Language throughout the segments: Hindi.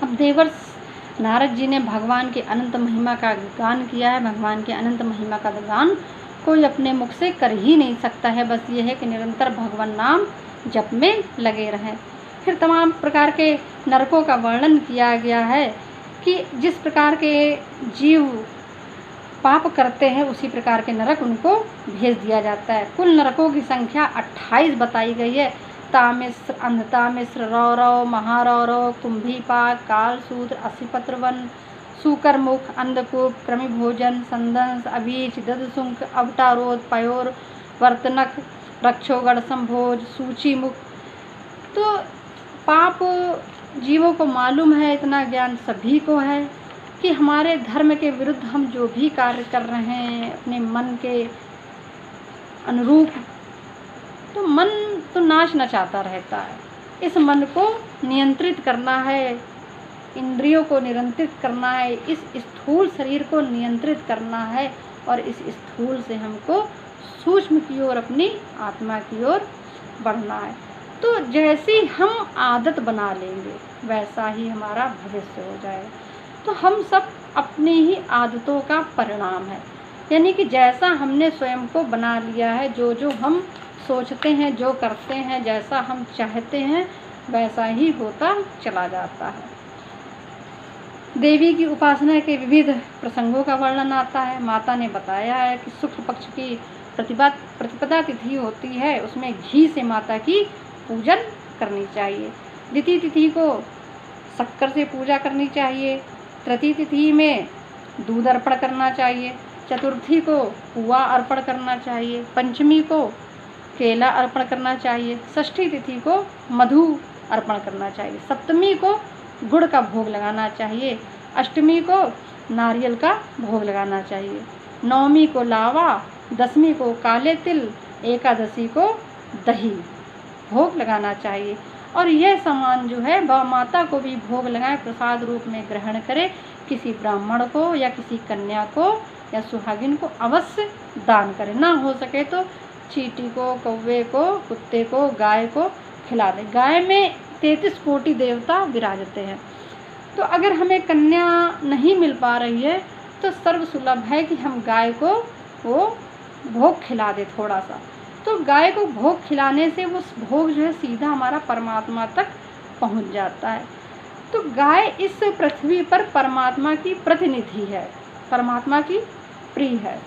अब देवर्ष नारद जी ने भगवान की अनंत महिमा का गान किया है। भगवान की अनंत महिमा का गान कोई अपने मुख से कर ही नहीं सकता है। बस ये है कि निरंतर भगवान नाम जप में लगे रहें। फिर तमाम प्रकार के नरकों का वर्णन किया गया है कि जिस प्रकार के जीव पाप करते हैं उसी प्रकार के नरक उनको भेज दिया जाता है। कुल नरकों की संख्या 28 बताई गई है। तामिश्र, अंधतामिश्र, रौरव, महारौरव, कुंभीपाक, कालसूत्र, असिपत्रवन, सूकरमुख, अंधकूप, कृमिभोजन, संदंस, अबीच, ददसुंक, अवटारोध, पयोर, वर्तनक, रक्षोगढ़, संभोज, सूचीमुख। तो पाप जीवों को मालूम है, इतना ज्ञान सभी को है कि हमारे धर्म के विरुद्ध हम जो भी कार्य कर रहे हैं अपने मन के अनुरूप, तो मन तो नाच नचाता रहता है। इस मन को नियंत्रित करना है, इंद्रियों को नियंत्रित करना है, इस स्थूल शरीर को नियंत्रित करना है और इस स्थूल से हमको सूक्ष्म की ओर, अपनी आत्मा की ओर बढ़ना है। तो जैसी हम आदत बना लेंगे वैसा ही हमारा भविष्य हो जाएगा। तो हम सब अपनी ही आदतों का परिणाम है, यानी कि जैसा हमने स्वयं को बना लिया है, जो जो हम सोचते हैं, जो करते हैं, जैसा हम चाहते हैं वैसा ही होता चला जाता है। देवी की उपासना के विविध प्रसंगों का वर्णन आता है। माता ने बताया है कि शुक्ल पक्ष की प्रतिपदा तिथि होती है, उसमें घी से माता की पूजन करनी चाहिए। द्वितीय तिथि को शक्कर से पूजा करनी चाहिए। तृतीय तिथि में दूध अर्पण करना चाहिए। चतुर्थी को पुआ अर्पण करना चाहिए। पंचमी को केला अर्पण करना चाहिए। षष्ठी तिथि को मधु अर्पण करना चाहिए। सप्तमी को गुड़ का भोग लगाना चाहिए। अष्टमी को नारियल का भोग लगाना चाहिए। नवमी को लावा, दसवीं को काले तिल, एकादशी को दही भोग लगाना चाहिए। और यह सामान जो है वह माता को भी भोग लगाएं, प्रसाद रूप में ग्रहण करें। किसी ब्राह्मण को या किसी कन्या को या सुहागिन को अवश्य दान करें। ना हो सके तो चींटी को, कौवे को, कुत्ते को, गाय को खिला दें। गाय में 33 कोटि देवता विराजते हैं। तो अगर हमें कन्या नहीं मिल पा रही है तो सर्वसुलभ है कि हम गाय को वो भोग खिला दें थोड़ा सा। तो गाय को भोग खिलाने से वो भोग जो है सीधा हमारा परमात्मा तक पहुंच जाता है। तो गाय इस पृथ्वी पर परमात्मा की प्रतिनिधि है, परमात्मा की प्रिय है।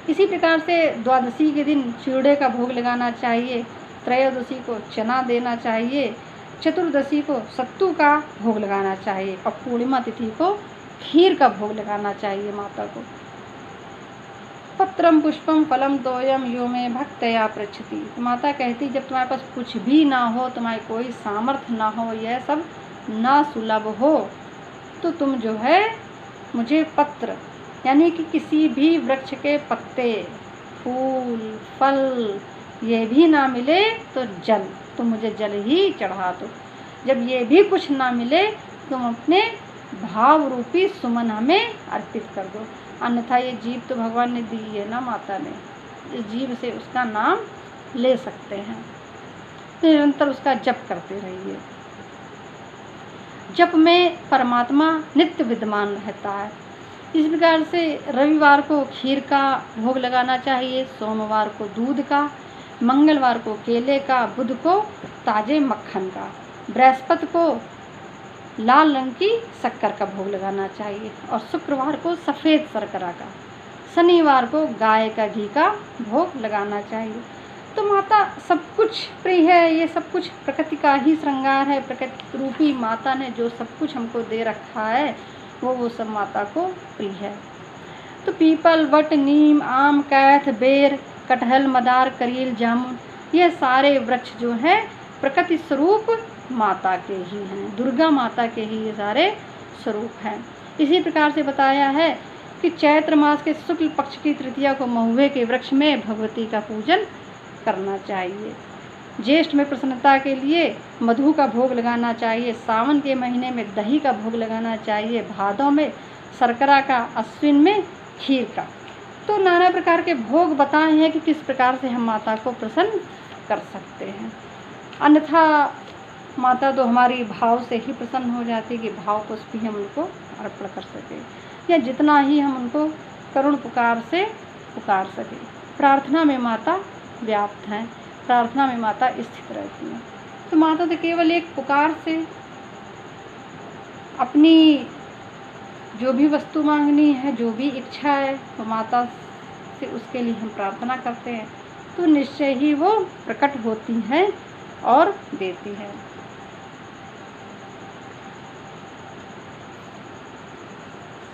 इसी प्रकार से द्वादशी के दिन चिड़े का भोग लगाना चाहिए। त्रयोदशी को चना देना चाहिए। चतुर्दशी को सत्तू का भोग लगाना चाहिए और पूर्णिमा तिथि को खीर का भोग लगाना चाहिए माता को। पत्रम पुष्पम फलम तोयम यो में भक्तया पृच्छति। माता कहती जब तुम्हारे पास कुछ भी ना हो, तुम्हारी कोई सामर्थ्य ना हो, यह सब ना सुलभ हो, तो तुम जो है मुझे पत्र यानी कि किसी भी वृक्ष के पत्ते, फूल, फल ये भी ना मिले तो जल, तुम मुझे जल ही चढ़ा दो। जब ये भी कुछ ना मिले तुम अपने भाव रूपी सुमन हमें अर्पित कर दो। अन्यथा ये जीव तो भगवान ने दी है ना माता ने, इस जीव से उसका नाम ले सकते हैं। तो निरंतर उसका जप करते रहिए। जप में परमात्मा नित्य विद्यमान रहता है। इस प्रकार से रविवार को खीर का भोग लगाना चाहिए, सोमवार को दूध का, मंगलवार को केले का, बुध को ताजे मक्खन का, बृहस्पति को लाल रंग की शक्कर का भोग लगाना चाहिए और शुक्रवार को सफ़ेद शर्करा का, शनिवार को गाय का घी का भोग लगाना चाहिए। तो माता सब कुछ प्रिय है। ये सब कुछ प्रकृति का ही श्रृंगार है। प्रकृति रूपी माता ने जो सब कुछ हमको दे रखा है वो सब माता को प्रिय है। तो पीपल, वट, नीम, आम, कैथ, बेर, कटहल, मदार, करील, जामुन ये सारे वृक्ष जो हैं प्रकृति स्वरूप माता के ही हैं, दुर्गा माता के ही ये सारे स्वरूप हैं। इसी प्रकार से बताया है कि चैत्र मास के शुक्ल पक्ष की तृतीया को महुए के वृक्ष में भगवती का पूजन करना चाहिए। ज्येष्ठ में प्रसन्नता के लिए मधु का भोग लगाना चाहिए। सावन के महीने में दही का भोग लगाना चाहिए। भादों में शर्करा का, अश्विन में खीर का। तो नाना प्रकार के भोग बताए हैं कि किस प्रकार से हम माता को प्रसन्न कर सकते हैं। अन्यथा माता तो हमारी भाव से ही प्रसन्न हो जाती है कि भाव पुष्प ही हम उनको अर्पण कर सकें, या जितना ही हम उनको करुण पुकार से पुकार सकें। प्रार्थना में माता व्याप्त हैं, प्रार्थना में माता स्थित रहती हैं। तो माता तो केवल एक पुकार से अपनी जो भी वस्तु मांगनी है, जो भी इच्छा है, तो माता से उसके लिए हम प्रार्थना करते हैं तो निश्चय ही वो प्रकट होती हैं और देती है।